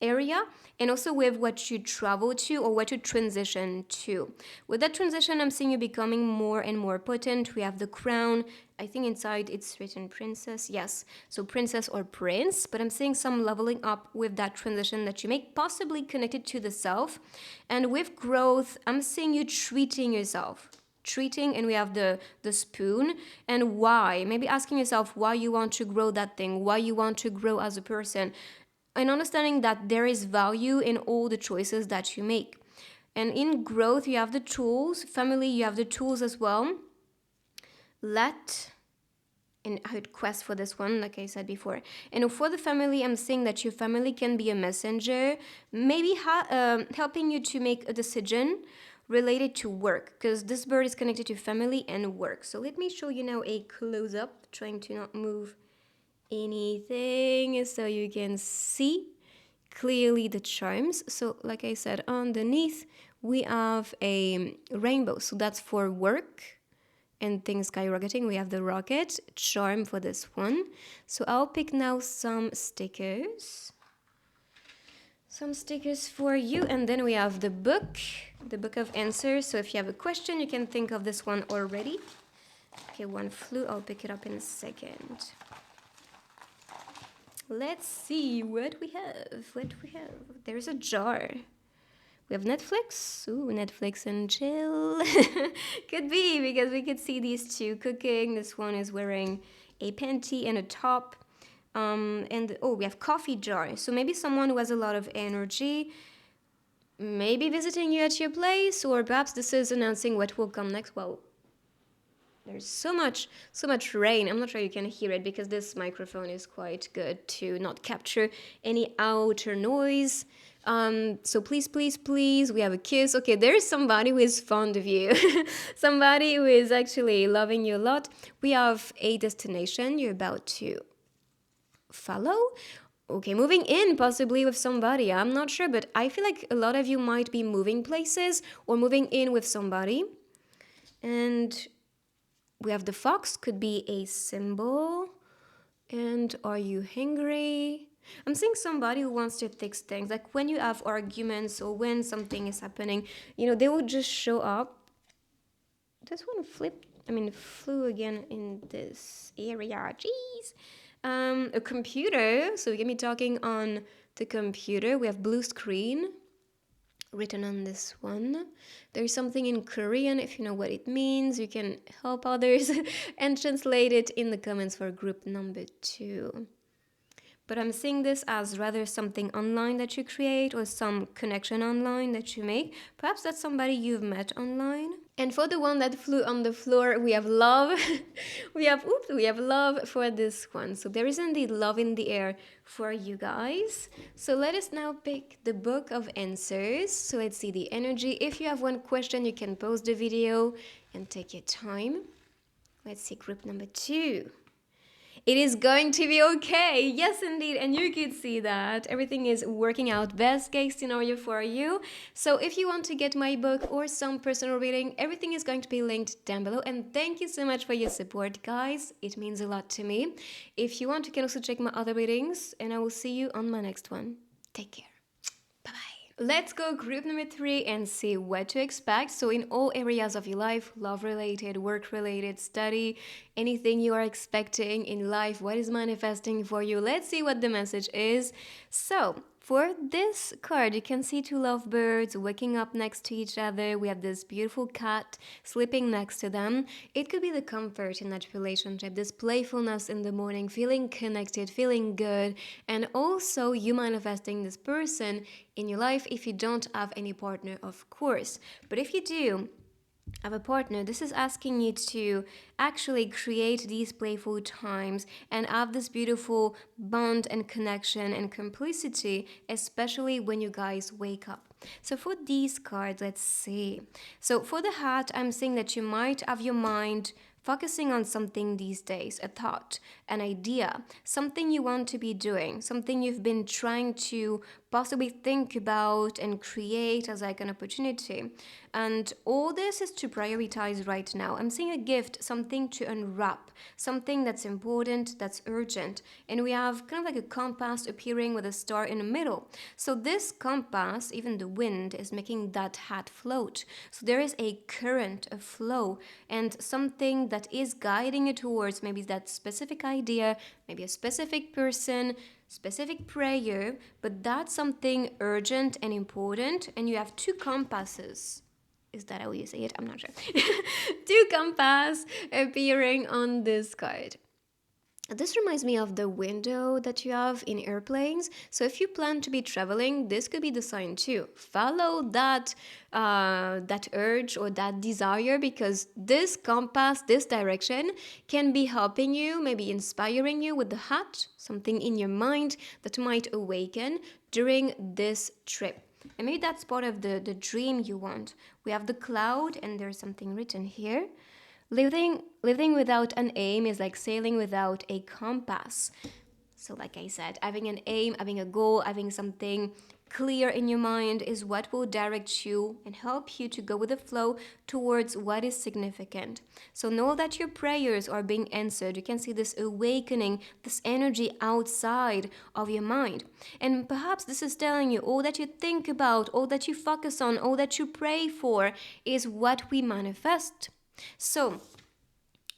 area, and also with what you travel to or what you transition to. With that transition, I'm seeing you becoming more and more potent. We have the crown. I think inside it's written princess. Yes, so princess or prince, but I'm seeing some leveling up with that transition that you make, possibly connected to the self. And with growth, I'm seeing you treating yourself, and we have the spoon. And why, maybe asking yourself why you want to grow that thing, why you want to grow as a person, and understanding that there is value in all the choices that you make. And in growth, you have the tools. Family, you have the tools as well. And I would quest for this one, like I said before. And for the family, I'm saying that your family can be a messenger, maybe helping you to make a decision related to work, because this bird is connected to family and work. So let me show you now a close-up, trying to not move anything so you can see clearly the charms. So like I said, underneath we have a rainbow, so that's for work and things skyrocketing. We have the rocket charm for this one. So I'll pick now some stickers. some stickers for you, and then we have the book of answers. So if you have a question, you can think of this one already. Okay, one flew. I'll pick it up in a second. Let's see what we have. There's a jar. We have Netflix. Ooh, Netflix and chill. Could be, because we could see these two cooking. This one is wearing a panty and a top. And we have coffee jar. So maybe someone who has a lot of energy, maybe visiting you at your place, or perhaps this is announcing what will come next. Well, there's so much rain. I'm not sure you can hear it because this microphone is quite good to not capture any outer noise. So please, we have a kiss. Okay, there's somebody who is fond of you. Somebody who is actually loving you a lot. We have a destination you're about to follow. Okay, moving in possibly with somebody. I'm not sure, but I feel like a lot of you might be moving places or moving in with somebody. And we have the fox, could be a symbol. And are you hungry? I'm seeing somebody who wants to fix things. Like when you have arguments or when something is happening, they will just show up. This one flew again in this area. Jeez. A computer. So we're going to be talking on the computer. We have blue screen written on this one. There's something in Korean. If you know what it means, you can help others and translate it in the comments for group number 2. But I'm seeing this as rather something online that you create or some connection online that you make. Perhaps that's somebody you've met online. And for the one that flew on the floor, we have love. we have love for this one. So there is indeed love in the air for you guys. So let us now pick the book of answers. So let's see the energy. If you have one question, you can pause the video and take your time. Let's see group number 2. It is going to be okay. Yes, indeed. And you could see that everything is working out. Best case scenario for you. So if you want to get my book or some personal reading, everything is going to be linked down below. And thank you so much for your support, guys. It means a lot to me. If you want, you can also check my other readings. And I will see you on my next one. Take care. Bye-bye. Let's go group number 3 and see what to expect. So in all areas of your life, love-related, work-related, study, anything you are expecting in life, what is manifesting for you? Let's see what the message is. So for this card, you can see 2 lovebirds waking up next to each other. We have this beautiful cat sleeping next to them. It could be the comfort in that relationship, this playfulness in the morning, feeling connected, feeling good, and also you manifesting this person in your life if you don't have any partner, of course. But if you do have a partner, this is asking you to actually create these playful times and have this beautiful bond and connection and complicity, especially when you guys wake up. So for these cards, let's see. So for the hat, I'm saying that you might have your mind focusing on something these days, a thought, an idea, something you want to be doing, something you've been trying to possibly think about and create as like an opportunity. And all this is to prioritize right now. I'm seeing a gift, something to unwrap, something that's important, that's urgent. And we have kind of like a compass appearing with a star in the middle. So this compass, even the wind, is making that hat float. So there is a current, a flow, and something that is guiding you towards maybe that specific idea, maybe a specific person, specific prayer, but that's something urgent and important, and you have 2 compasses. Is that how you say it? I'm not sure. 2 compass appearing on this card. This reminds me of the window that you have in airplanes. So if you plan to be traveling, this could be the sign too. Follow that urge or that desire, because this compass, this direction can be helping you, maybe inspiring you with the hat, something in your mind that might awaken during this trip. And maybe that's part of the dream you want. We have the cloud, and there's something written here. Living without an aim is like sailing without a compass. So like I said, having an aim, having a goal, having something clear in your mind is what will direct you and help you to go with the flow towards what is significant. So know that your prayers are being answered. You can see this awakening, this energy outside of your mind. And perhaps this is telling you all that you think about, all that you focus on, all that you pray for is what we manifest. So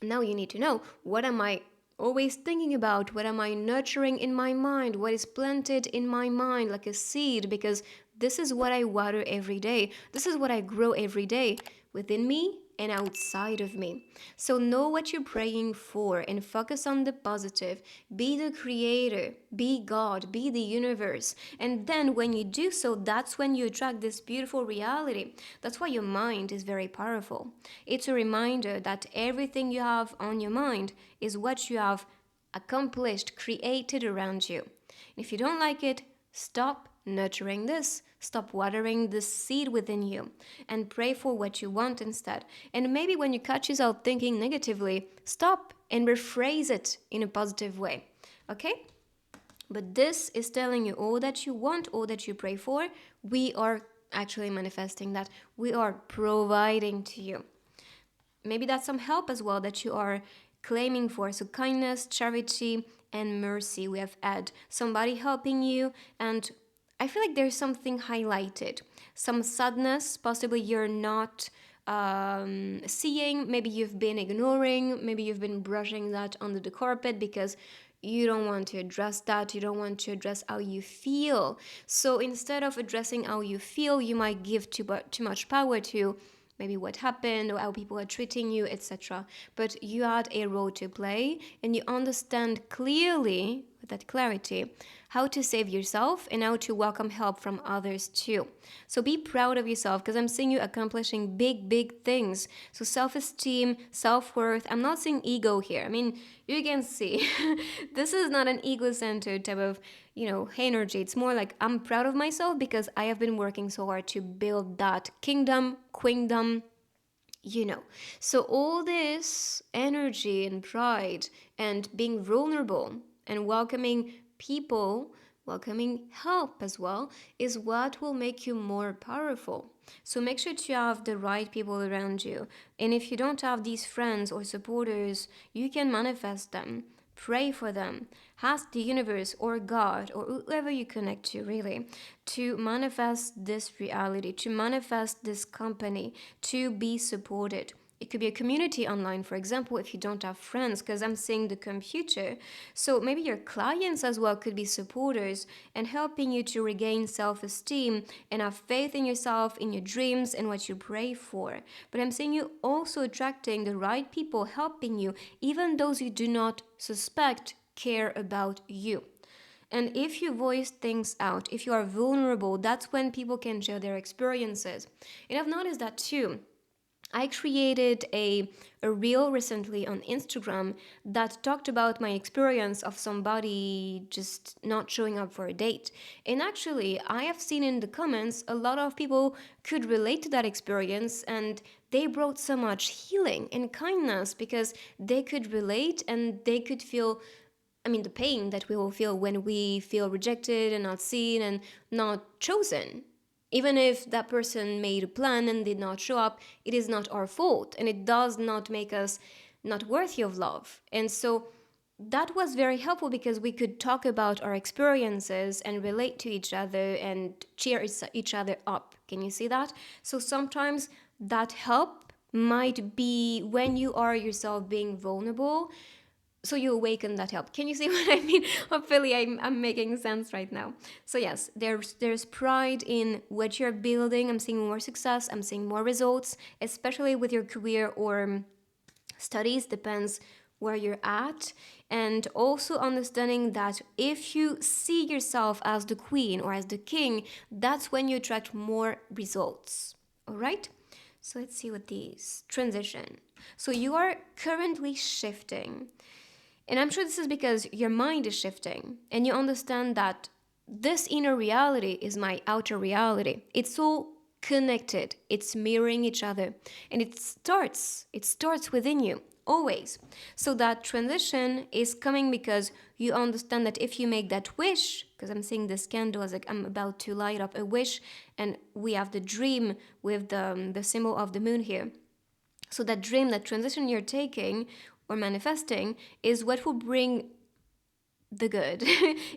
now you need to know, what am I always thinking about? What am I nurturing in my mind? What is planted in my mind like a seed? Because this is what I water every day. This is what I grow every day within me and outside of me. So know what you're praying for and focus on the positive. Be the creator, be God, be the universe. And then when you do so, that's when you attract this beautiful reality. That's why your mind is very powerful. It's a reminder that everything you have on your mind is what you have accomplished, created around you. And if you don't like it, stop nurturing this. Stop watering this seed within you and pray for what you want instead. And maybe when you catch yourself thinking negatively, stop and rephrase it in a positive way. Okay? But this is telling you all that you want, all that you pray for. We are actually manifesting that. We are providing to you. Maybe that's some help as well that you are claiming for. So kindness, charity, and mercy we have had. Somebody helping you, and I feel like there's something highlighted. Some sadness, possibly you're not seeing, maybe you've been ignoring, maybe you've been brushing that under the carpet because you don't want to address that, you don't want to address how you feel. So instead of addressing how you feel, you might give too much power to maybe what happened or how people are treating you, etc. But you had a role to play and you understand clearly, with that clarity, how to save yourself and how to welcome help from others too. So be proud of yourself because I'm seeing you accomplishing big things. So self-esteem, self-worth. I'm not saying ego here. I mean, you can see this is not an ego-centered type of, energy. It's more like I'm proud of myself because I have been working so hard to build that kingdom, queendom, So all this energy and pride and being vulnerable and welcoming people, welcoming help as well, is what will make you more powerful. So make sure to have the right people around you. And if you don't have these friends or supporters, you can manifest them. Pray for them. Ask the universe or God or whoever you connect to, really, to manifest this reality, to manifest this company, to be supported. It could be a community online, for example, if you don't have friends, because I'm seeing the computer. So maybe your clients as well could be supporters and helping you to regain self-esteem and have faith in yourself, in your dreams, and what you pray for. But I'm seeing you also attracting the right people helping you, even those you do not suspect care about you. And if you voice things out, if you are vulnerable, that's when people can share their experiences. And I've noticed that too. I created a reel recently on Instagram that talked about my experience of somebody just not showing up for a date. And actually, I have seen in the comments a lot of people could relate to that experience and they brought so much healing and kindness because they could relate and they could feel the pain that we will feel when we feel rejected and not seen and not chosen. Even if that person made a plan and did not show up, it is not our fault and it does not make us not worthy of love. And so that was very helpful because we could talk about our experiences and relate to each other and cheer each other up. Can you see that? So sometimes that help might be when you are yourself being vulnerable, so you awaken that help. Can you see what I mean? Hopefully I'm making sense right now. So yes, there's pride in what you're building. I'm seeing more success. I'm seeing more results, especially with your career or studies, depends where you're at. And also understanding that if you see yourself as the queen or as the king, that's when you attract more results. All right? So let's see what these transition. So you are currently shifting. And I'm sure this is because your mind is shifting and you understand that this inner reality is my outer reality. It's all connected. It's mirroring each other. And it starts within you. always. So that transition is coming because you understand that if you make that wish, because I'm seeing this candle as like I'm about to light up a wish, and we have the dream with the symbol of the moon here. So that dream, that transition you're taking or manifesting is what will bring the good.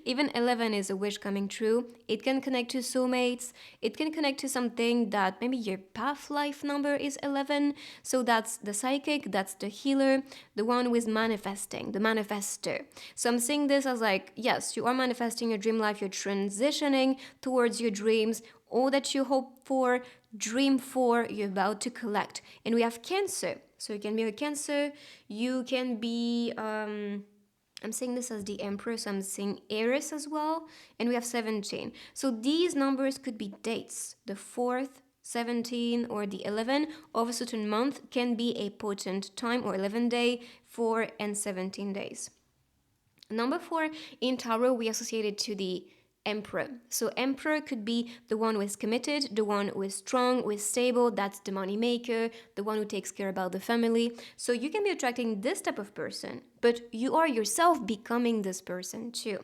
Even 11 is a wish coming true. It can connect to soulmates. It can connect to something that maybe your path life number is 11. So that's the psychic, that's the healer, the one who is manifesting, the manifester. So I'm seeing this as like, yes, you are manifesting your dream life. You're transitioning towards your dreams. All that you hope for, dream for, you're about to collect. And we have Cancer. So you can be a Cancer. You can be... I'm saying this as the Emperor, so I'm saying Aries as well. And we have 17. So these numbers could be dates. The 4th, 17, or the 11 of a certain month can be a potent time, or 11 day, 4 and 17 days. Number 4 in Tarot, we associate it to the Emperor. So Emperor could be the one who is committed, the one who is strong, who is stable, that's the money maker, the one who takes care about the family. So you can be attracting this type of person, but you are yourself becoming this person too.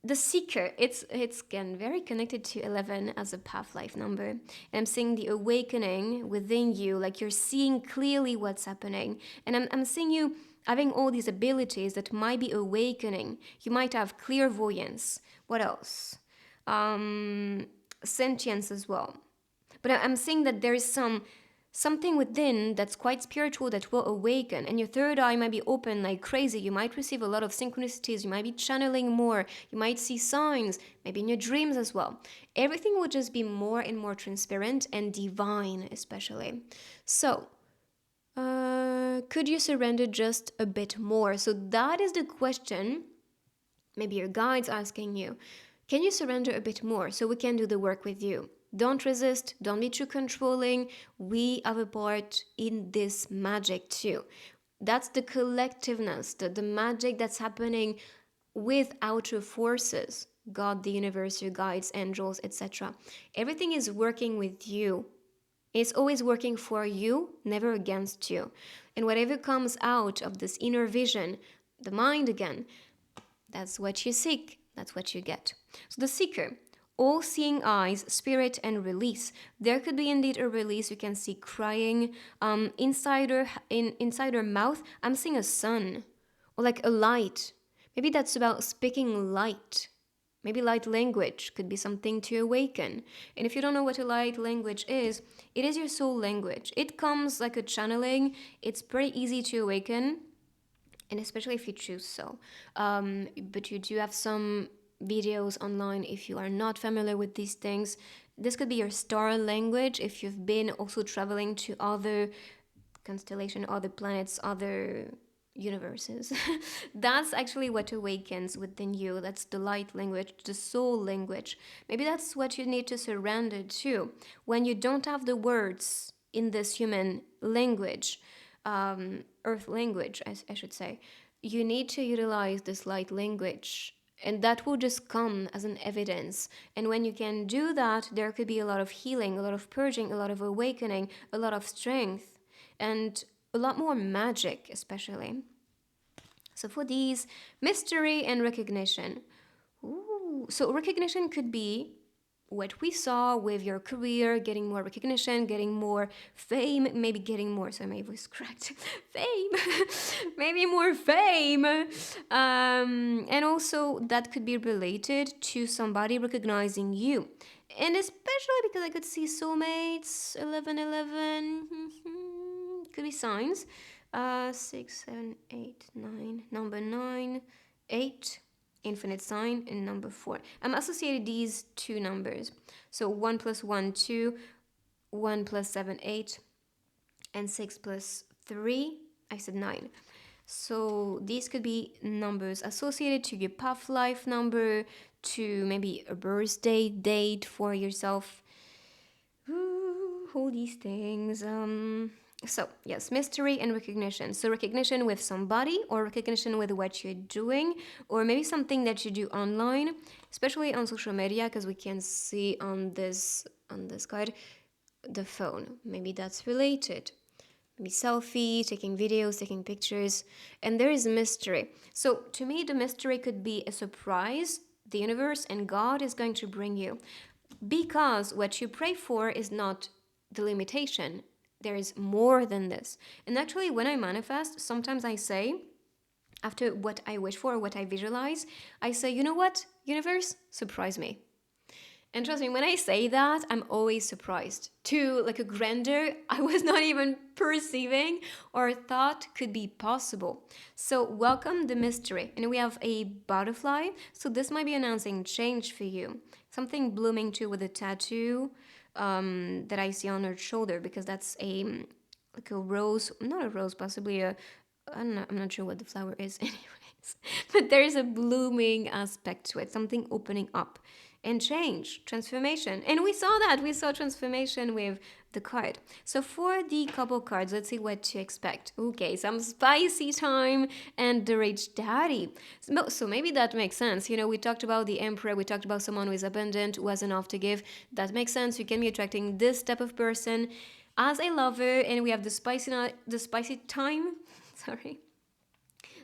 The Seeker, it's again very connected to 11 as a path life number. And I'm seeing the awakening within you, like you're seeing clearly what's happening. And I'm seeing you having all these abilities that might be awakening. You might have clairvoyance. What else? Sentience as well. But I'm seeing that there is something within that's quite spiritual that will awaken, and your third eye might be open like crazy. You might receive a lot of synchronicities. You might be channeling more. You might see signs, maybe in your dreams as well. Everything will just be more and more transparent and divine, especially. So could you surrender just a bit more? So that is the question. Maybe your guide's asking you, can you surrender a bit more so we can do the work with you? Don't resist, don't be too controlling. We have a part in this magic too. That's the collectiveness, the magic that's happening with outer forces. God, the universe, your guides, angels, etc. Everything is working with you. It's always working for you, never against you. And whatever comes out of this inner vision, the mind again, that's what you seek, that's what you get. So the Seeker, all seeing eyes, spirit, and release. There could be indeed a release. You can see crying. Inside her mouth, I'm seeing a sun or like a light. Maybe that's about speaking light. Maybe light language could be something to awaken. And if you don't know what a light language is, it is your soul language. It comes like a channeling. It's pretty easy to awaken, and especially if you choose so. But you do have some videos online if you are not familiar with these things. This could be your star language if you've been also traveling to other constellation, other planets, other universes. That's actually what awakens within you. That's the light language, the soul language. Maybe that's what you need to surrender to when you don't have the words in this human language, earth language, I should say. You need to utilize this light language, and that will just come as an evidence. And when you can do that, there could be a lot of healing, a lot of purging, a lot of awakening, a lot of strength, and a lot more magic, especially. So for these, mystery and recognition. Ooh. So recognition could be what we saw with your career, getting more recognition, getting more fame, maybe getting more, sorry, my voice cracked, fame, maybe more fame. And also that could be related to somebody recognizing you. And especially because I could see soulmates, 1111, could be signs. 6, 7, 8, 9, number 9, 8, infinite sign, and number 4. I'm associating these two numbers. So 1 plus 1, 2, 1 plus 7, 8, and 6 plus 3, I said 9. So these could be numbers associated to your path life number, to maybe a birthday date for yourself. Ooh, all these things. So, yes, mystery and recognition. So, recognition with somebody, or recognition with what you're doing, or maybe something that you do online, especially on social media, because we can see on this card the phone. Maybe that's related. maybe selfie, taking videos, taking pictures, and there is mystery. So to me, the mystery could be a surprise the universe and God is going to bring you. Because what you pray for is not the limitation. There is more than this. And actually, when I manifest, sometimes I say, after what I wish for, what I visualize, I say, you know what, universe, surprise me. And trust me, when I say that, I'm always surprised to like a grandeur I was not even perceiving or thought could be possible. So, welcome the mystery. And we have a butterfly. So, this might be announcing change for you. Something blooming too with a tattoo that I see on her shoulder because that's a like a rose, not a rose, possibly a, I'm not sure what the flower is, anyways. But there's a blooming aspect to it, something opening up and change, transformation. And we saw that. We saw transformation with the card. So for the couple cards, let's see what to expect. Okay, some spicy time and the rich daddy. So maybe that makes sense. You know, we talked about the emperor. We talked about someone who is abundant, who has enough to give. That makes sense. You can be attracting this type of person as a lover. And we have the spicy time. Sorry.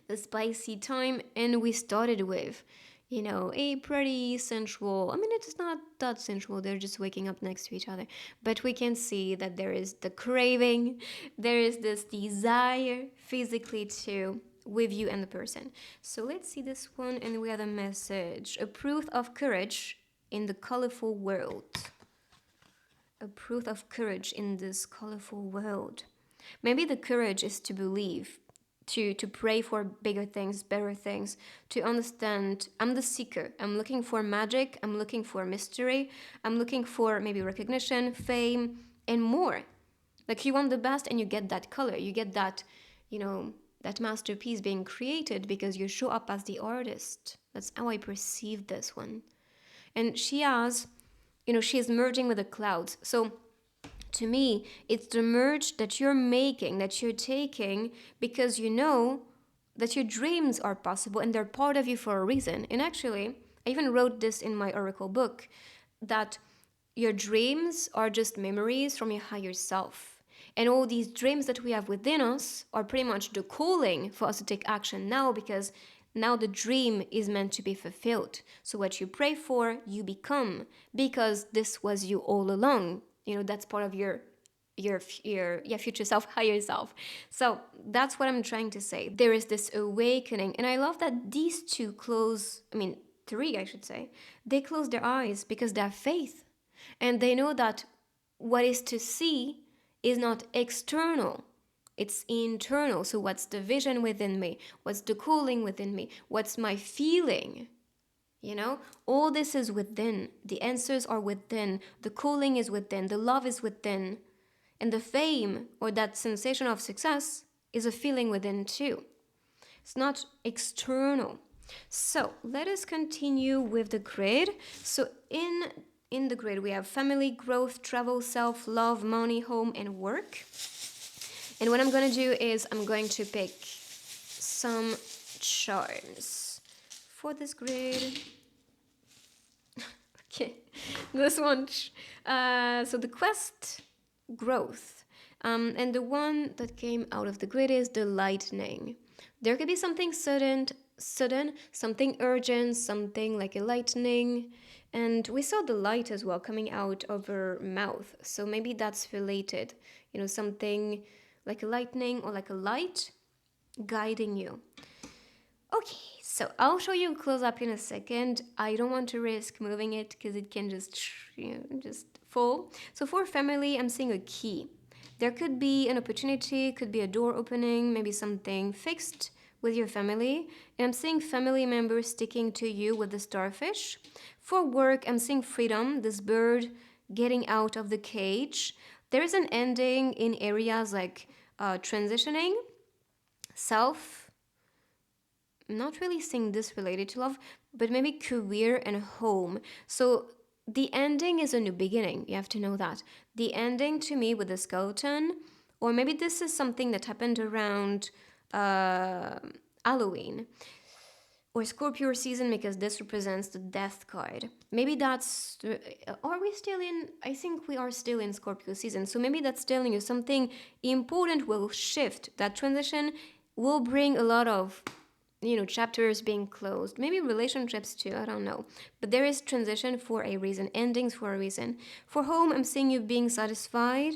The spicy time. And we started with a pretty sensual. I mean, it's not that sensual, they're just waking up next to each other. But we can see that there is the craving, there is this desire physically too with you and the person. So let's see this one, and we have a message: a proof of courage in the colorful world. A proof of courage in this colorful world. Maybe the courage is to believe, to pray for bigger things, better things, to understand I'm the seeker. I'm looking for magic, I'm looking for mystery, I'm looking for maybe recognition, fame, and more. Like you want the best and you get that color, you get that, that masterpiece being created because you show up as the artist. That's how I perceive this one. And she is merging with the clouds. So to me, it's the merge that you're making, that you're taking, because you know that your dreams are possible and they're part of you for a reason. And actually, I even wrote this in my Oracle book, that your dreams are just memories from your higher self. And all these dreams that we have within us are pretty much the calling for us to take action now, because now the dream is meant to be fulfilled. So what you pray for, you become, because this was you all along. That's part of your future self, higher self. So that's what I'm trying to say. There is this awakening, and I love that these two three, I should say, they close their eyes because they have faith, and they know that what is to see is not external, it's internal. So what's the vision within me? What's the calling within me? What's my feeling? All this is within. The answers are within. The calling is within. The love is within. And the fame or that sensation of success is a feeling within too. It's not external. So let us continue with the grid. So in the grid, we have family, growth, travel, self, love, money, home, and work. And what I'm going to do is I'm going to pick some charms for this grid. Okay, this one. So the quest, growth. And the one that came out of the grid is the lightning. There could be something sudden, something urgent, something like a lightning. And we saw the light as well coming out of her mouth. So maybe that's related. Something like a lightning or like a light guiding you. Okay, so I'll show you close up in a second. I don't want to risk moving it because it can just fall. So for family, I'm seeing a key. There could be an opportunity, could be a door opening, maybe something fixed with your family. And I'm seeing family members sticking to you with the starfish. For work, I'm seeing freedom, this bird getting out of the cage. There is an ending in areas like transitioning, self. I'm not really seeing this related to love, but maybe career and home. So the ending is a new beginning. You have to know that. The ending to me with the skeleton, or maybe this is something that happened around Halloween. Or Scorpio season, because this represents the death card. Maybe that's, are we still in, I think we are still in Scorpio season. So maybe that's telling you something important will shift. That transition will bring a lot of, chapters being closed. Maybe relationships too, I don't know. But there is transition for a reason, endings for a reason. For home, I'm seeing you being satisfied.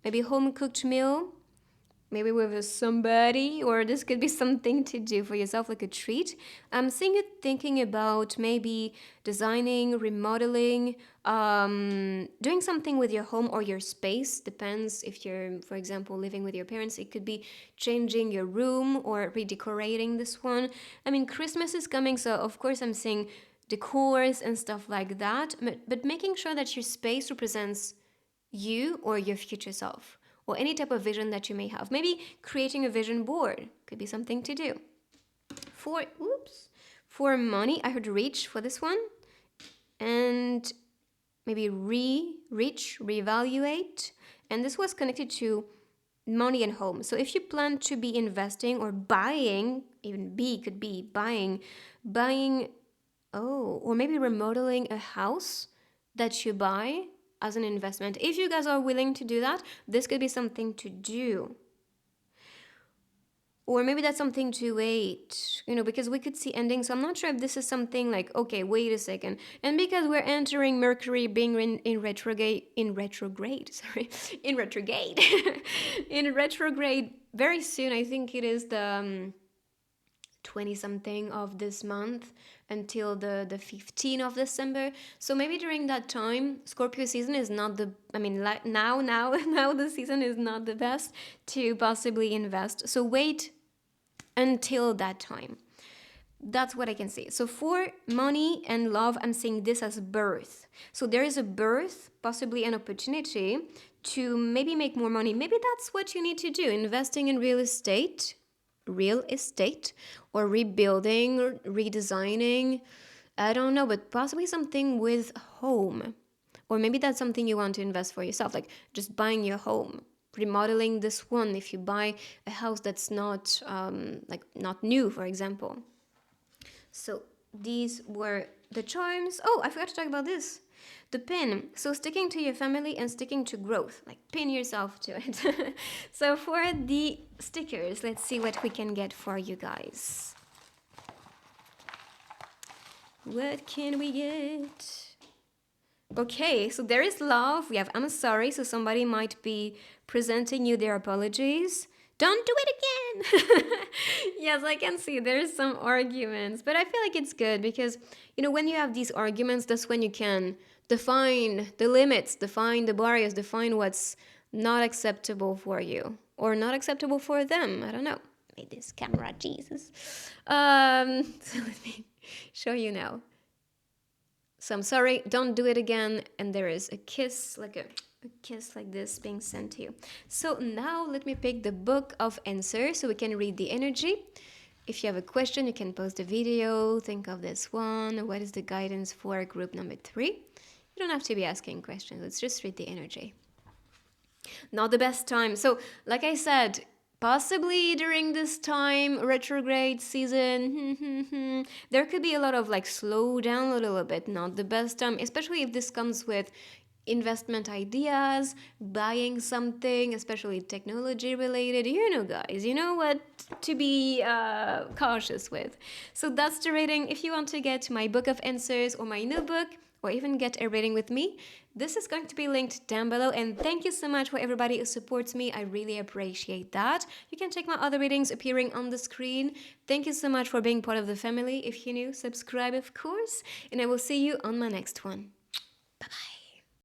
Maybe home cooked meal, maybe with somebody, or this could be something to do for yourself, like a treat. I'm seeing you thinking about maybe designing, remodeling, doing something with your home or your space. Depends if you're, for example, living with your parents. It could be changing your room or redecorating this one. I mean, Christmas is coming, so of course I'm seeing decors and stuff like that, but making sure that your space represents you or your future self, or any type of vision that you may have. Maybe creating a vision board could be something to do. For money, I heard reach for this one, and maybe reevaluate, and this was connected to money and home. So if you plan to be investing or buying, even B could be buying, oh, or maybe remodeling a house that you buy as an investment. If you guys are willing to do that, this could be something to do. Or maybe that's something to wait, because we could see endings. So I'm not sure if this is something like, okay, wait a second. And because we're entering Mercury being in retrograde, in retrograde very soon. I think it is the 20 something of this month until the 15th of December. So maybe during that time, Scorpio season is not the, now now the season is not the best to possibly invest. So wait until that time. That's what I can say. So for money and love, I'm saying this as birth. So there is a birth, possibly an opportunity to maybe make more money. Maybe that's what you need to do, investing in real estate, or rebuilding or redesigning. I don't know, but possibly something with home. Or maybe that's something you want to invest for yourself, like just buying your home, remodeling this one if you buy a house that's not not new, for example. So these were the charms. Oh, I forgot to talk about this. The pin. So sticking to your family and sticking to growth. Like pin yourself to it. So for the stickers, let's see what we can get for you guys. What can we get? Okay, so there is love. We have I'm sorry. So somebody might be presenting you their apologies. Don't do it again. Yes, I can see there's some arguments, but I feel like it's good because, when you have these arguments, that's when you can define the limits, define the barriers, define what's not acceptable for you or not acceptable for them. I don't know. Made this camera, Jesus. So let me show you now. So I'm sorry, don't do it again. And there is a kiss, like a kiss like this being sent to you. So now let me pick the book of answers so we can read the energy. If you have a question, you can pause the video, think of this one. What is the guidance for group number 3? You don't have to be asking questions. Let's just read the energy. Not the best time. So like I said, possibly during this time, retrograde season, there could be a lot of slow down a little bit. Not the best time, especially if this comes with investment ideas, buying something, especially technology related. Guys, you know what to be cautious with. So that's the reading. If you want to get my book of answers or my new book, or even get a reading with me, this is going to be linked down below. And thank you so much for everybody who supports me. I really appreciate that. You can check my other readings appearing on the screen. Thank you so much for being part of the family. If you're new, subscribe, of course. And I will see you on my next one.